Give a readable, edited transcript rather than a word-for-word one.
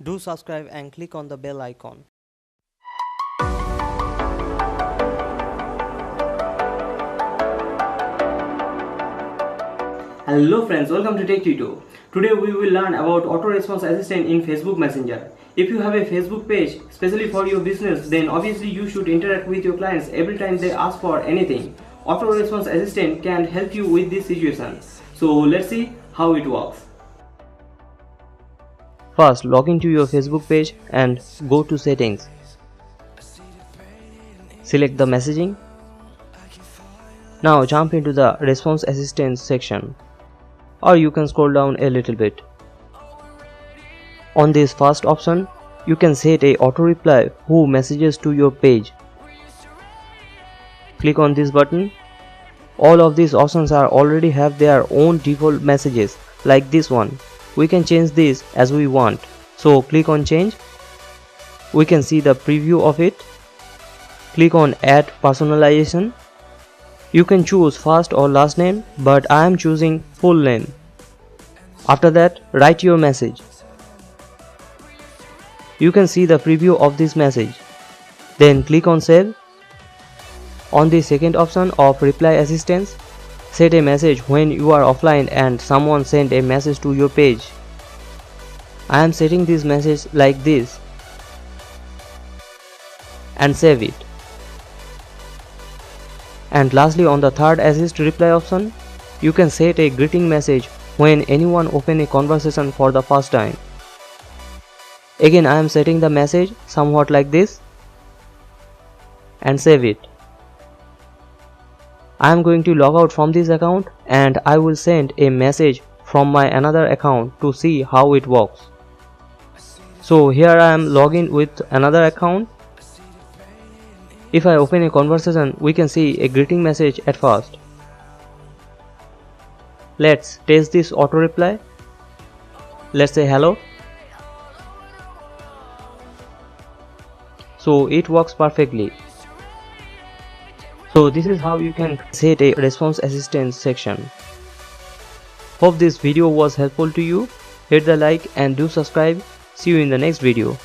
Do subscribe and click on the bell icon. Hello friends, welcome to techtuto. Today we will learn about auto response assistant in Facebook Messenger. If you have a Facebook page especially for your business, then obviously you should interact with your clients every time they ask for anything. Auto response assistant can help you with this situation. So let's see how it works. First, log into your Facebook page and go to settings. Select the messaging. Now jump into the response assistance section, or you can scroll down a little bit. On this first option, you can set a auto reply who messages to your page. Click on this button. All of these options are already have their own default messages, like this one. We can change this as we want, so click on change. We can see the preview of it. Click on add personalization. You can choose first or last name, but I am choosing full name. After that, write your message. You can see the preview of this message. Then click on save. On the second option of reply assistance, set a message when you are offline and someone sent a message to your page. I am setting this message like this and save it. And lastly, on the third assist reply option, you can set a greeting message when anyone opens a conversation for the first time. Again, I am setting the message somewhat like this and save it. I am going to log out from this account and I will send a message from my another account to see how it works. So here I am logging with another account. If I open a conversation, we can see a greeting message at first. Let's test this auto reply. Let's say hello. So it works perfectly. So this is how you can set a response assistance section. Hope this video was helpful to you. Hit the like and do subscribe. See you in the next video.